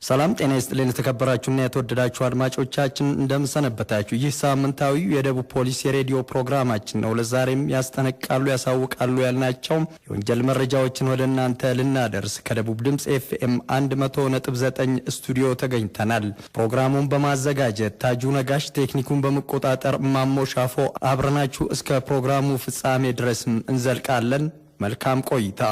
ሰላም ጤና ይስጥልን ተከበራችሁና የተወደዳችሁ አድማጮቻችን እንደምሰነበታችሁ። ይህ ሳምንታዊ የደቡብ ፖሊስ የሬዲዮ ፕሮግራማችን ነው። ለዛሬም ያስተነቃሉ ያሳውቃሉ ያልናቸው የወንጀል መረጃዎችን ወደ እናንተ ልናደርስ ከደቡብ ድምጽ ኤፍኤም 100.9 ስቱዲዮ ተገኝተናል። ፕሮግራሙን በማዘጋጀት ታጁ ነጋሽ፣ ቴክኒኩን በመቆጣጠር ማሞሻፎ አብረናችሁ እስከ ፕሮግራሙ ፍጻሜ ድረስ እንዘልቃለን። መልካም ቆይታ።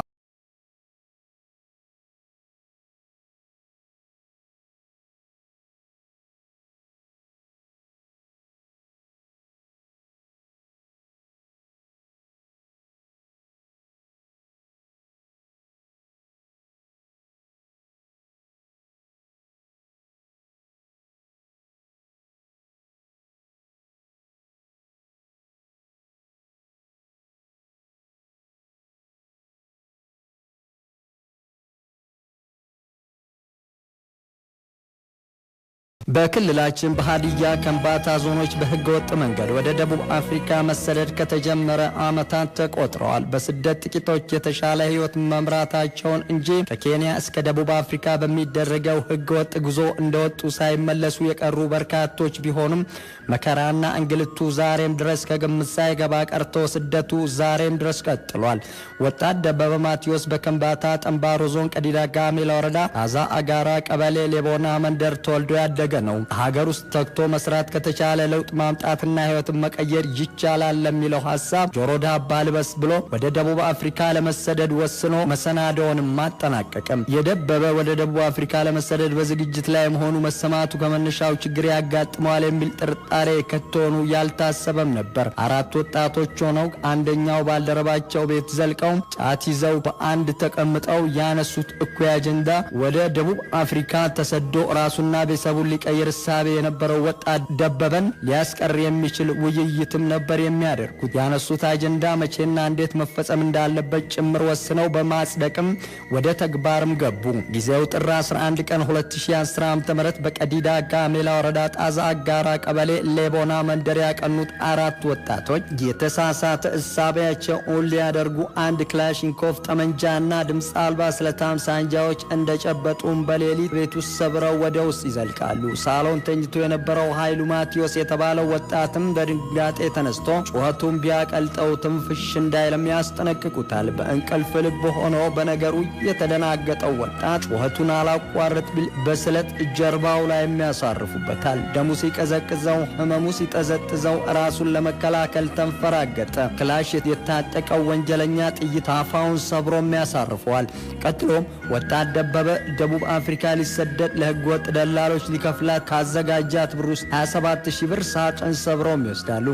በክልላችን በሃዲያ ከምባታ ዞኖች በህገወጥ መንገድ ወደ ደቡብ አፍሪካ መሰደድ ከተጀመረ ዓመታት ተቆጥረዋል። በስደት ጥቂቶች የተሻለ ህይወት መምራታቸውን እንጂ ከኬንያ እስከ ደቡብ አፍሪካ በሚደረገው ህገወጥ ጉዞ እንደወጡ ሳይመለሱ የቀሩ በርካቶች ቢሆኑም መከራና እንግልቱ ዛሬም ድረስ ከግምት ሳይገባ ቀርቶ ስደቱ ዛሬም ድረስ ቀጥሏል። ወጣት ደበበ ማቴዎስ በከምባታ ጠምባሮ ዞን ቀዲዳ ጋሜላ ወረዳ አዛ አጋራ ቀበሌ ሌቦና መንደር ተወልዶ ያደገ ነው። ሀገር ውስጥ ተግቶ መስራት ከተቻለ ለውጥ ማምጣትና ህይወትን መቀየር ይቻላል ለሚለው ሐሳብ ጆሮ ዳባ ልበስ ብሎ ወደ ደቡብ አፍሪካ ለመሰደድ ወስኖ መሰናዶውን ማጠናቀቀም። የደበበ ወደ ደቡብ አፍሪካ ለመሰደድ በዝግጅት ላይ መሆኑ መሰማቱ ከመነሻው ችግር ያጋጥመዋል የሚል ጥርጣሬ ከቶኑ ያልታሰበም ነበር። አራት ወጣቶች ሆነው አንደኛው ባልደረባቸው ቤት ዘልቀው ጫት ይዘው በአንድ ተቀምጠው ያነሱት እኩይ አጀንዳ ወደ ደቡብ አፍሪካ ተሰዶ ራሱና ቤተሰቡን ቀይር ሳቤ የነበረው ወጣት ደበበን ሊያስቀር የሚችል ውይይትም ነበር የሚያደርጉት። ያነሱት አጀንዳ መቼና እንዴት መፈጸም እንዳለበት ጭምር ወስነው በማጽደቅም ወደ ተግባርም ገቡ። ጊዜው ጥር 11 ቀን 2010 ዓ.ም በቀዲዳ ጋሜላ ወረዳ ጣዛ አጋራ ቀበሌ ሌቦና መንደር ያቀኑት አራት ወጣቶች የተሳሳተ እሳቤያቸውን ሊያደርጉ አንድ ክላሽንኮቭ ጠመንጃና ድምፅ አልባ ስለታም ሳንጃዎች እንደጨበጡም በሌሊት ቤት ውስጥ ሰብረው ወደ ውስጥ ይዘልቃሉ። ሳሎን ተኝቶ የነበረው ኃይሉ ማቴዎስ የተባለው ወጣትም በድንጋጤ ተነስቶ ጩኸቱን ቢያቀልጠውትም ፍሽ እንዳይለም ያስጠነቅቁታል። በእንቅልፍ ልብ ሆኖ በነገሩ የተደናገጠው ወጣት ጩኸቱን አላቋርጥ ቢል በስለት ጀርባው ላይ የሚያሳርፉበታል። ደሙ ሲቀዘቅዘው፣ ህመሙ ሲጠዘጥዘው ራሱን ለመከላከል ተንፈራገጠ። ክላሽ የታጠቀው ወንጀለኛ ጥይት አፋውን ሰብሮም ያሳርፈዋል። ቀጥሎም ወጣት ደበበ ደቡብ አፍሪካ ሊሰደድ ለህገወጥ ደላሎች ሊከፍላት ካዘጋጃት ብር ውስጥ 27000 ብር ሳጥን ሰብረውም ይወስዳሉ።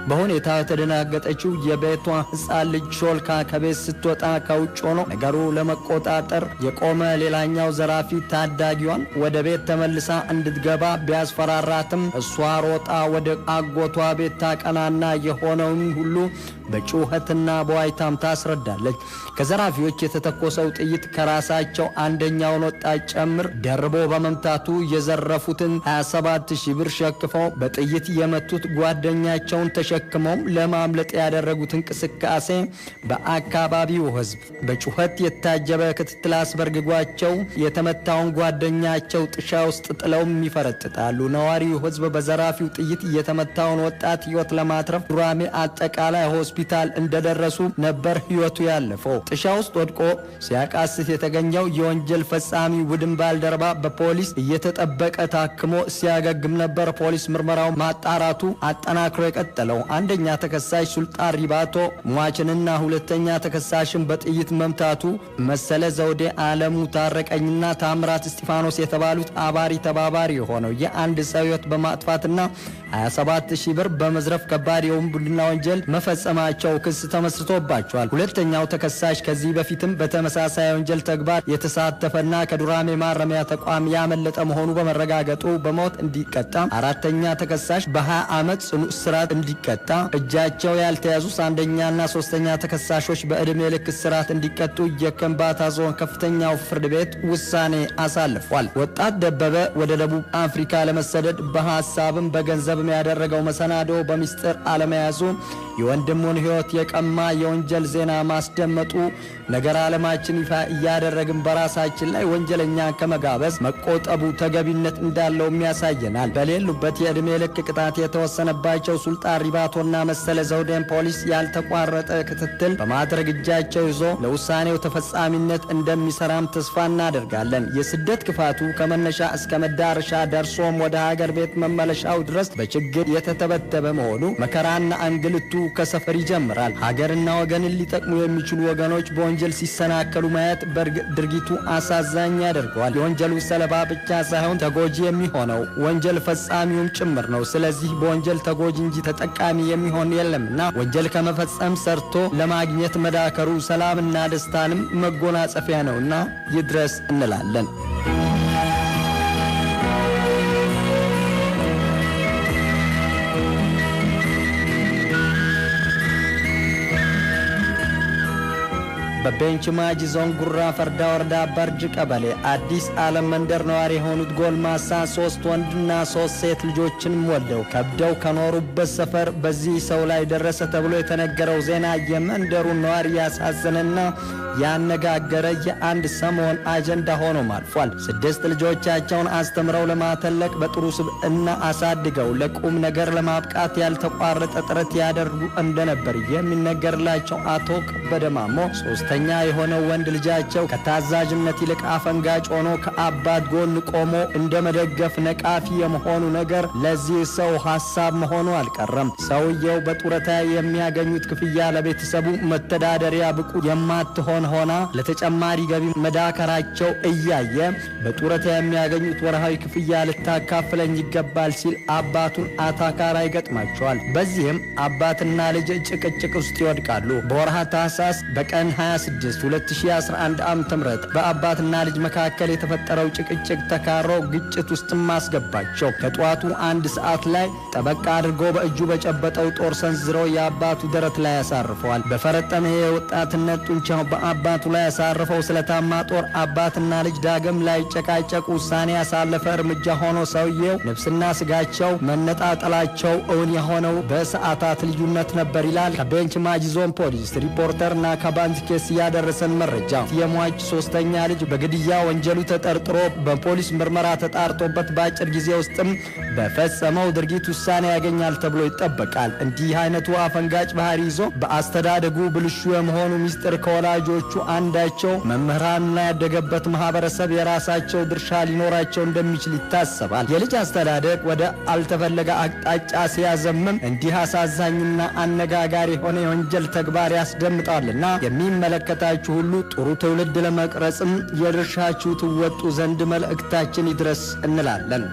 በሁኔታው የተደናገጠችው የቤቷ ህፃን ልጅ ሾልካ ከቤት ስትወጣ ከውጭ ሆኖ ነገሩ ለመቆጣጠር የቆመ ሌላኛው ዘራፊ ታዳጊዋን ወደ ቤት ተመልሳ እንድትገባ ቢያስፈራራትም እሷ ሮጣ ወደ አጎቷ ቤት ታቀናና የሆነውን ሁሉ በጩኸትና በዋይታም ታስረዳለች። ከዘራፊዎች የተተኮሰው ጥይት ከራሳቸው አንደኛውን ወጣት ጨምር ደርቦ በመምታቱ የዘረፉትን 27000 ብር ሸክፈው በጥይት የመቱት ጓደኛቸውን ተሸክመው ለማምለጥ ያደረጉት እንቅስቃሴ በአካባቢው ህዝብ በጩኸት የታጀበ ክትትል አስበርግጓቸው የተመታውን ጓደኛቸው ጥሻ ውስጥ ጥለውም ይፈረጥጣሉ። ነዋሪው ህዝብ በዘራፊው ጥይት የተመታውን ወጣት ህይወት ለማትረፍ ዱራሜ አጠቃላይ ሆስፒታል እንደደረሱ ነበር ህይወቱ ያለፈው። ጥሻ ውስጥ ወድቆ ሲያቃስት የተገኘው የወንጀል ፈጻሚ ቡድን ባልደረባ በፖሊስ እየተጠበቀ ታክሞ ሲያገግም ነበር። ፖሊስ ምርመራው ማጣራቱ አጠናክሮ የቀጠለው አንደኛ ተከሳሽ ሱልጣን ሪባቶ ሟችንና ሁለተኛ ተከሳሽን በጥይት መምታቱ መሰለ ዘውዴ፣ አለሙ ታረቀኝና ታምራት እስጢፋኖስ የተባሉት አባሪ ተባባሪ የሆነው የአንድ ሰው ህይወት በማጥፋትና 27000 ብር በመዝረፍ ከባድ የውንብድና ወንጀል መፈጸማቸው ክስ ተመስርቶባቸዋል። ሁለተኛው ተከሳሽ ከዚህ በፊትም በተመሳሳይ ወንጀል ተግባር የተሳተፈና ከዱራሜ ማረሚያ ተቋም ያመለጠ መሆኑ በመረጋገጡ በሞት እንዲቀጣ፣ አራተኛ ተከሳሽ በ20 ዓመት ጽኑ እስራት እንዲቀጣ፣ እጃቸው ያልተያዙ አንደኛና ሶስተኛ ተከሳሾች በእድሜ ልክ እስራት እንዲቀጡ የከምባታ ዞን ከፍተኛው ፍርድ ቤት ውሳኔ አሳልፏል። ወጣት ደበበ ወደ ደቡብ አፍሪካ ለመሰደድ በሐሳብም በገንዘብ ያደረገው መሰናዶ በሚስጥር አለመያዙ የወንድሙን ሕይወት የቀማ የወንጀል ዜና ማስደመጡ ነገር ዓለማችን ይፋ እያደረግን በራሳችን ላይ ወንጀለኛ ከመጋበዝ መቆጠቡ ተገቢነት እንዳለው ያሳየናል። በሌሉበት የዕድሜ ልክ ቅጣት የተወሰነባቸው ሱልጣን ሪባቶና መሰለ ዘውዴን ፖሊስ ያልተቋረጠ ክትትል በማድረግ እጃቸው ይዞ ለውሳኔው ተፈጻሚነት እንደሚሰራም ተስፋ እናደርጋለን። የስደት ክፋቱ ከመነሻ እስከ መዳረሻ ደርሶም ወደ ሀገር ቤት መመለሻው ድረስ በችግር የተተበተበ መሆኑ መከራና እንግልቱ ከሰፈር ይጀምራል። ሀገርና ወገንን ሊጠቅሙ የሚችሉ ወገኖች በወንጀል ሲሰናከሉ ማየት በእርግጥ ድርጊቱ አሳዛኝ ያደርገዋል። የወንጀሉ ሰለባ ብቻ ሳይሆን ተጎጂ የሚሆነው ወንጀል ፈጻሚውም ጭምር ነው። ስለዚህ በወንጀል ተጎጂ እንጂ ተጠቃሚ የሚሆን የለምና ወንጀል ከመፈጸም ሰርቶ ለማግኘት መዳከሩ ሰላምና ደስታንም መጎናጸፊያ ነውና ይድረስ እንላለን። በቤንች ማጂ ዞን ጉራ ፈርዳ ወረዳ በርጅ ቀበሌ አዲስ ዓለም መንደር ነዋሪ የሆኑት ጎልማሳ 3 ወንድና 3 ሴት ልጆችን ወልደው ከብደው ከኖሩበት ሰፈር በዚህ ሰው ላይ ደረሰ ተብሎ የተነገረው ዜና የመንደሩን ነዋሪ ያሳዘነና ያነጋገረ የአንድ ሰሞን አጀንዳ ሆኖም አልፏል። 6 ልጆቻቸውን አስተምረው ለማተለቅ በጥሩ ስብዕና አሳድገው ለቁም ነገር ለማብቃት ያልተቋረጠ ጥረት ያደርጉ እንደነበር የሚነገርላቸው አቶ ከበደ ማሞ ሶስተኛ የሆነው ወንድ ልጃቸው ከታዛዥነት ይልቅ አፈንጋጭ ሆኖ ከአባት ጎን ቆሞ እንደ መደገፍ ነቃፊ የመሆኑ ነገር ለዚህ ሰው ሐሳብ መሆኑ አልቀረም። ሰውየው በጡረታ የሚያገኙት ክፍያ ለቤተሰቡ መተዳደሪያ ብቁ የማትሆን ሆና ለተጨማሪ ገቢ መዳከራቸው እያየ በጡረታ የሚያገኙት ወርሃዊ ክፍያ ልታካፍለኝ ይገባል ሲል አባቱን አታካራ ይገጥማቸዋል። በዚህም አባትና ልጅ ጭቅጭቅ ውስጥ ይወድቃሉ። በወርሃ ታህሳስ በቀን 26 2011 ዓ.ም በአባትና ልጅ መካከል የተፈጠረው ጭቅጭቅ ተካሮ ግጭት ውስጥ ማስገባቸው ከጧቱ 1 ሰዓት ላይ ጠበቃ አድርጎ በእጁ በጨበጠው ጦር ሰንዝሮ የአባቱ ደረት ላይ ያሳርፈዋል። በፈረጠመ የወጣትነት ጡንቻው አባቱ ላይ ያሳረፈው ስለታማ ጦር አባትና ልጅ ዳግም ላይ ጨቃጨቁ ውሳኔ ያሳለፈ እርምጃ ሆኖ ሰውየው ነፍስና ስጋቸው መነጣጠላቸው እውን የሆነው በሰዓታት ልዩነት ነበር ይላል ከቤንች ማጂ ዞን ፖሊስ ሪፖርተርና ከባንት ኬስ ያደረሰን መረጃ። የሟች 3ኛ ልጅ በግድያ ወንጀሉ ተጠርጥሮ በፖሊስ ምርመራ ተጣርቶበት በአጭር ጊዜ ውስጥም በፈጸመው ድርጊት ውሳኔ ያገኛል ተብሎ ይጠበቃል። እንዲህ አይነቱ አፈንጋጭ ባህሪ ይዞ በአስተዳደጉ ብልሹ የመሆኑ ሚስጥር ከወላጆቹ አንዳቸው መምህራንና ያደገበት ማህበረሰብ የራሳቸው ድርሻ ሊኖራቸው እንደሚችል ይታሰባል። የልጅ አስተዳደግ ወደ አልተፈለገ አቅጣጫ ሲያዘምም እንዲህ አሳዛኝና አነጋጋሪ የሆነ የወንጀል ተግባር ያስደምጣልና የሚመለከታችሁ ሁሉ ጥሩ ትውልድ ለመቅረጽም የድርሻችሁ ትወጡ ዘንድ መልእክታችን ይድረስ እንላለን።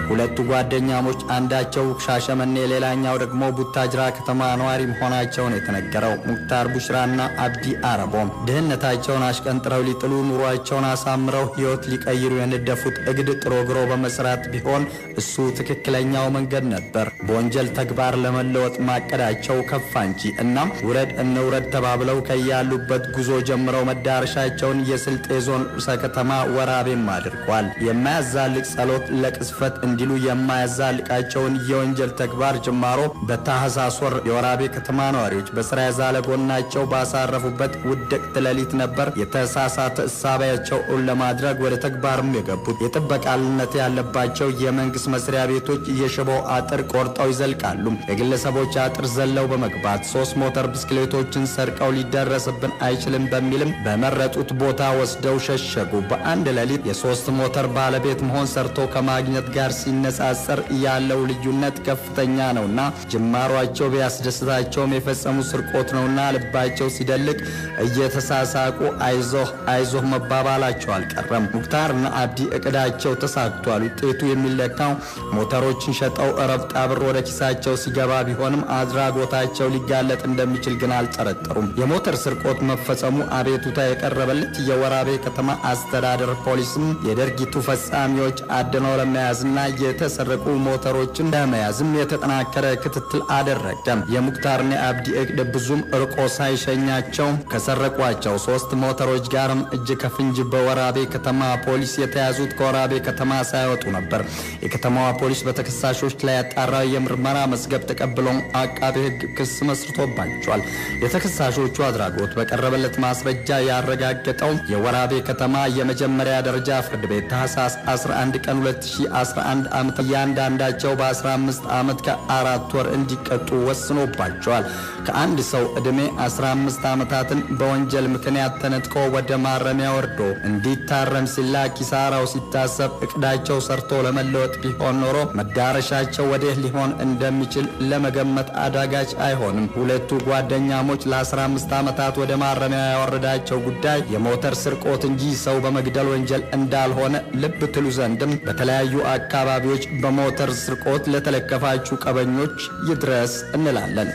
ሁለቱ ጓደኛሞች አንዳቸው ሻሸመኔ ሌላኛው ደግሞ ቡታጅራ ከተማ ነዋሪ መሆናቸውን የተነገረው ሙክታር ቡሽራና አብዲ አረቦም ድህነታቸውን አሽቀንጥረው ሊጥሉ ኑሯቸውን አሳምረው ሕይወት ሊቀይሩ የነደፉት እግድ ጥሮ ግሮ በመስራት ቢሆን እሱ ትክክለኛው መንገድ ነበር። በወንጀል ተግባር ለመለወጥ ማቀዳቸው ከፋ እንጂ እናም ውረድ እንውረድ ተባብለው ከያሉበት ጉዞ ጀምረው መዳረሻቸውን የስልጤ ዞን ርዕሰ ከተማ ወራቤም አድርጓል። የማያዛልቅ ጸሎት ለቅስፈት እንዲሉ የማያዛልቃቸውን የወንጀል ተግባር ጅማሮ በታህሳስ ወር የወራቤ ከተማ ነዋሪዎች በስራ ያዛለ ጎናቸው ባሳረፉበት ውድቅት ሌሊት ነበር የተሳሳተ እሳቤያቸው ለማድረግ ወደ ተግባርም የገቡት። የጥበቃልነት ያለባቸው የመንግስት መስሪያ ቤቶች የሽቦ አጥር ቆርጠው ይዘልቃሉ። የግለሰቦች አጥር ዘለው በመግባት 3 ሞተር ብስክሌቶችን ሰርቀው ሊደረስብን አይችልም በሚልም በመረጡት ቦታ ወስደው ሸሸጉ። በአንድ ሌሊት የ3 ሞተር ባለቤት መሆን ሰርቶ ከማግኘት ጋር ሲነጻጸር ያለው ልዩነት ከፍተኛ ነውና ጅማሯቸው ቢያስደስታቸውም የፈጸሙ ስርቆት ነውና ልባቸው ሲደልቅ እየተሳሳቁ አይዞህ መባባላቸው አልቀረም። ሙክታርና አብዲ እቅዳቸው ተሳክቷል። ውጤቱ የሚለካው ሞተሮችን ሸጠው ረብጣ ብር ወደ ኪሳቸው ሲገባ ቢሆንም አድራጎታቸው ሊጋለጥ እንደሚችል ግን አልጠረጠሩም። የሞተር ስርቆት መፈጸሙ አቤቱታ የቀረበለት የወራቤ ከተማ አስተዳደር ፖሊስም የድርጊቱ ፈጻሚዎች አድነው ለመያዝና የተሰረቁ ሞተሮችን ለመያዝም የተጠናከረ ክትትል አደረገ። የሙክታርና አብዲ እቅድ ብዙም እርቆ ሳይሸኛቸው ከሰረቋቸው 3 ሞተሮች ጋርም እጅ ከፍንጅ በወራቤ ከተማ ፖሊስ የተያዙት ከወራቤ ከተማ ሳይወጡ ነበር። የከተማዋ ፖሊስ በተከሳሾች ላይ ያጣራው የምርመራ መዝገብ ተቀብሎ አቃቤ ሕግ ክስ መስርቶባቸዋል። የተከሳሾቹ አድራጎት በቀረበለት ማስረጃ ያረጋገጠው የወራቤ ከተማ የመጀመሪያ ደረጃ ፍርድ ቤት ታህሳስ 11 ቀን 2011 ዓመት እያንዳንዳቸው በ15 ዓመት ከ4 ወር እንዲቀጡ ወስኖባቸዋል። ከአንድ ሰው ዕድሜ 15 ዓመታትን በወንጀል ምክንያት ተነጥቆ ወደ ማረሚያ ወርዶ እንዲታረም ሲላ ኪሳራው ሲታሰብ እቅዳቸው ሰርቶ ለመለወጥ ቢሆን ኖሮ መዳረሻቸው ወዴት ሊሆን እንደሚችል ለመገመት አዳጋች አይሆንም። ሁለቱ ጓደኛሞች ለ15 ዓመታት ወደ ማረሚያ ያወረዳቸው ጉዳይ የሞተር ስርቆት እንጂ ሰው በመግደል ወንጀል እንዳልሆነ ልብ ትሉ ዘንድም በተለያዩ አካባቢዎች በሞተር ስርቆት ለተለከፋችሁ ቀበኞች ይድረስ እንላለን።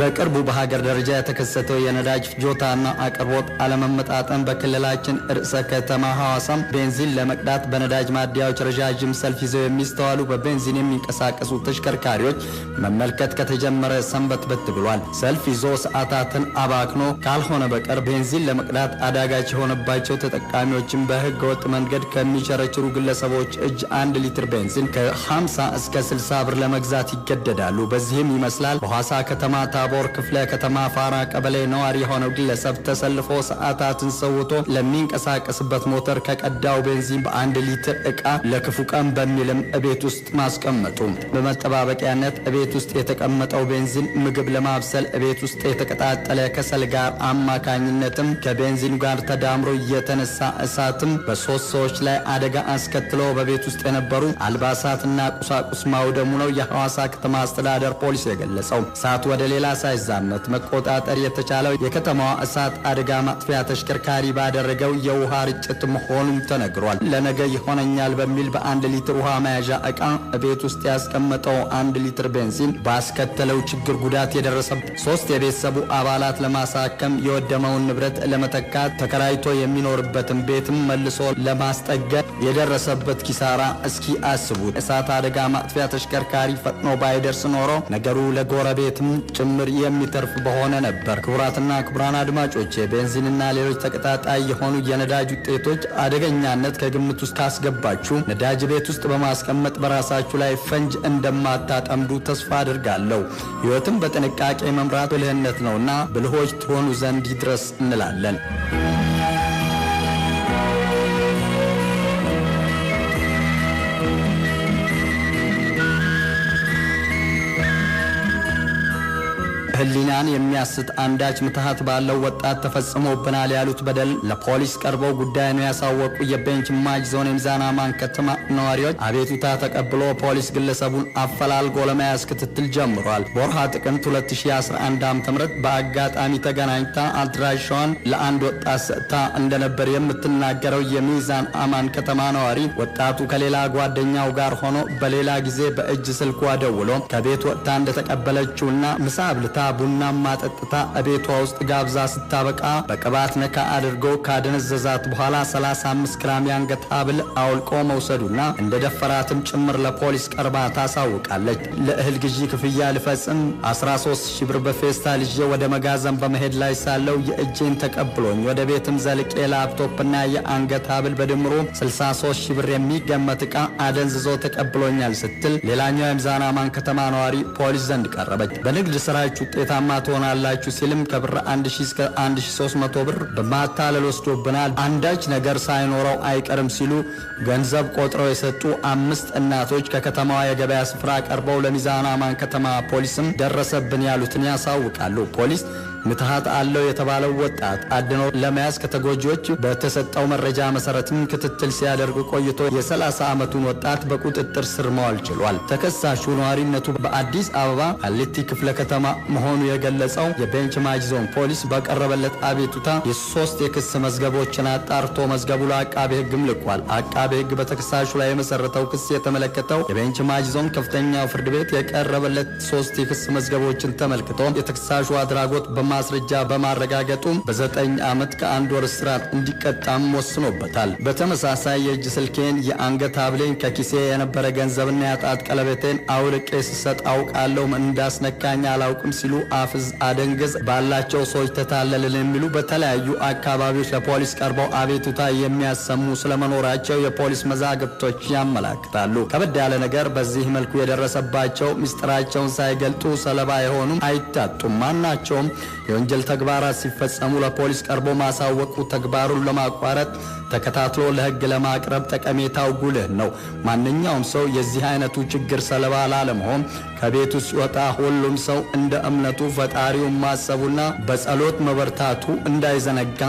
በቅርቡ በሀገር ደረጃ የተከሰተው የነዳጅ ፍጆታና አቅርቦት አለመመጣጠን በክልላችን ርዕሰ ከተማ ሐዋሳም ቤንዚን ለመቅዳት በነዳጅ ማደያዎች ረዣዥም ሰልፍ ይዘው የሚስተዋሉ በቤንዚን የሚንቀሳቀሱ ተሽከርካሪዎች መመልከት ከተጀመረ ሰንበትበት ብሏል። ሰልፍ ይዞ ሰዓታትን አባክኖ ካልሆነ በቀር ቤንዚን ለመቅዳት አዳጋች የሆነባቸው ተጠቃሚዎችን በሕገ ወጥ መንገድ ከሚቸረችሩ ግለሰቦች እጅ 1 ሊትር ቤንዚን ከ50 እስከ 60 ብር ለመግዛት ይገደዳሉ። በዚህም ይመስላል በሐዋሳ ከተማ ቦር ክፍለ ከተማ ፋራ ቀበሌ ነዋሪ የሆነው ግለሰብ ተሰልፎ ሰዓታትን ሰውቶ ለሚንቀሳቀስበት ሞተር ከቀዳው ቤንዚን በ1 ሊትር ዕቃ ለክፉ ቀን በሚልም እቤት ውስጥ ማስቀመጡ። በመጠባበቂያነት እቤት ውስጥ የተቀመጠው ቤንዚን ምግብ ለማብሰል እቤት ውስጥ የተቀጣጠለ ከሰል ጋር አማካኝነትም ከቤንዚን ጋር ተዳምሮ የተነሳ እሳትም በ3 ሰዎች ላይ አደጋ አስከትሎ በቤት ውስጥ የነበሩ አልባሳትና ቁሳቁስ ማውደሙ ነው የሐዋሳ ከተማ አስተዳደር ፖሊስ የገለጸው። እሳት ወደ ሌላ ሳይዛመት መቆጣጠር የተቻለው የከተማዋ እሳት አደጋ ማጥፊያ ተሽከርካሪ ባደረገው የውሃ ርጭት መሆኑም ተነግሯል። ለነገ ይሆነኛል በሚል በ1 ሊትር ውሃ መያዣ ዕቃ ቤት ውስጥ ያስቀመጠው 1 ሊትር ቤንዚን ባስከተለው ችግር ጉዳት የደረሰበት 3 የቤተሰቡ አባላት ለማሳከም የወደመውን ንብረት ለመተካት ተከራይቶ የሚኖርበትን ቤትም መልሶ ለማስጠገን የደረሰበት ኪሳራ እስኪ አስቡት። እሳት አደጋ ማጥፊያ ተሽከርካሪ ፈጥኖ ባይደርስ ኖሮ ነገሩ ለጎረቤትም ጭምር የሚተርፍ በሆነ ነበር። ክቡራትና ክቡራን አድማጮች ቤንዚንና ሌሎች ተቀጣጣይ የሆኑ የነዳጅ ውጤቶች አደገኛነት ከግምት ውስጥ ካስገባችሁ ነዳጅ ቤት ውስጥ በማስቀመጥ በራሳችሁ ላይ ፈንጅ እንደማታጠምዱ ተስፋ አድርጋለሁ። ሕይወትም በጥንቃቄ መምራት ብልህነት ነውና ብልሆች ትሆኑ ዘንድ ይድረስ እንላለን። ህሊናን የሚያስት አንዳች ምትሃት ባለው ወጣት ተፈጽሞብናል ያሉት በደል ለፖሊስ ቀርበው ጉዳዩን ያሳወቁ የቤንች ማጅ ዞን የሚዛን አማን ከተማ ነዋሪዎች አቤቱታ ተቀብሎ ፖሊስ ግለሰቡን አፈላልጎ ለመያዝ ክትትል ጀምሯል። በወርሃ ጥቅምት 2011 ዓ.ም በአጋጣሚ ተገናኝታ አድራሻዋን ለአንድ ወጣት ሰጥታ እንደነበር የምትናገረው የሚዛን አማን ከተማ ነዋሪ ወጣቱ ከሌላ ጓደኛው ጋር ሆኖ በሌላ ጊዜ በእጅ ስልኳ ደውሎ ከቤት ወጥታ እንደተቀበለችውና ምሳ አብልታ ቡናማ ጠጥታ እቤቷ ውስጥ ጋብዛ ስታበቃ በቅባት ነካ አድርጎ ካደነዘዛት በኋላ 35 ግራም የአንገት ሐብል አውልቆ መውሰዱና እንደደፈራትም ጭምር ለፖሊስ ቀርባ ታሳውቃለች። ለእህል ግዢ ክፍያ ልፈጽም 13,000 ብር በፌስታል ይዤ ወደ መጋዘን በመሄድ ላይ ሳለው የእጄን ተቀብሎኝ ወደ ቤትም ዘልቄ ላፕቶፕና የአንገት ሐብል በድምሩ 63,000 ብር የሚገመት ዕቃ አደንዝዞ ተቀብሎኛል ስትል ሌላኛው የሚዛን አማን ከተማ ነዋሪ ፖሊስ ዘንድ ቀረበች። በንግድ ስራችሁ ውጤታማ ትሆናላችሁ ሲልም ከብር 1,000 እስከ 1,300 ብር በማታለል ወስዶብናል፣ አንዳች ነገር ሳይኖረው አይቀርም ሲሉ ገንዘብ ቆጥረው የሰጡ 5 እናቶች ከከተማዋ የገበያ ስፍራ ቀርበው ለሚዛን አማን ከተማ ፖሊስም ደረሰብን ያሉትን ያሳውቃሉ። ፖሊስ ምትሃት አለው የተባለው ወጣት አድኖ ለመያዝ ከተጎጂዎች በተሰጠው መረጃ መሰረትም ክትትል ሲያደርግ ቆይቶ የ30 ዓመቱን ወጣት በቁጥጥር ስር ማዋል ችሏል። ተከሳሹ ነዋሪነቱ በአዲስ አበባ ቃሊቲ ክፍለ ከተማ መሆኑ የገለጸው የቤንች ማጂ ዞን ፖሊስ በቀረበለት አቤቱታ የሶስት የክስ መዝገቦችን አጣርቶ መዝገቡ ለአቃቤ ሕግም ልኳል። አቃቤ ሕግ በተከሳሹ ላይ የመሰረተው ክስ የተመለከተው የቤንች ማጂ ዞን ከፍተኛው ፍርድ ቤት የቀረበለት ሶስት የክስ መዝገቦችን ተመልክቶ የተከሳሹ አድራጎት በማስረጃ በማረጋገጡ በ9 ዓመት ከ1 ወር እስራት እንዲቀጣም ወስኖበታል። በተመሳሳይ የእጅ ስልኬን፣ የአንገት ሐብሌን፣ ከኪሴ የነበረ ገንዘብና የጣት ቀለበቴን አውልቄ ስሰጥ አውቃለሁ፣ እንዳስነካኝ አላውቅም ሲሉ አፍዝ አደንገዝ ባላቸው ሰዎች ተታለልን የሚሉ በተለያዩ አካባቢዎች ለፖሊስ ቀርበው አቤቱታ የሚያሰሙ ስለመኖራቸው የፖሊስ መዛግብቶች ያመላክታሉ። ከበድ ያለ ነገር በዚህ መልኩ የደረሰባቸው ምስጢራቸውን ሳይገልጡ ሰለባ የሆኑም አይታጡም። ማናቸውም የወንጀል ተግባራት ሲፈጸሙ ለፖሊስ ቀርቦ ማሳወቁ ተግባሩን ለማቋረጥ ተከታትሎ ለሕግ ለማቅረብ ጠቀሜታው ጉልህ ነው። ማንኛውም ሰው የዚህ አይነቱ ችግር ሰለባ ላለመሆን ከቤቱ ሲወጣ ሁሉም ሰው እንደ እምነቱ ፈጣሪውን ማሰቡና በጸሎት መበርታቱ እንዳይዘነጋ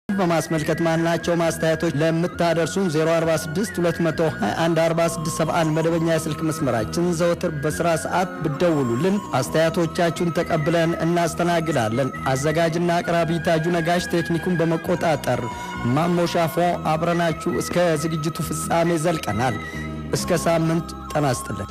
በማስመልከት ማናቸው ማስተያየቶች ለምታደርሱን 046 221 4671 መደበኛ የስልክ መስመራችን ዘወትር በስራ ሰዓት ብደውሉልን አስተያየቶቻችሁን ተቀብለን እናስተናግዳለን። አዘጋጅና አቅራቢ ታጁ ነጋሽ፣ ቴክኒኩን በመቆጣጠር ማሞሻፎ አብረናችሁ እስከ ዝግጅቱ ፍጻሜ ዘልቀናል። እስከ ሳምንት ጤና ይስጥልን።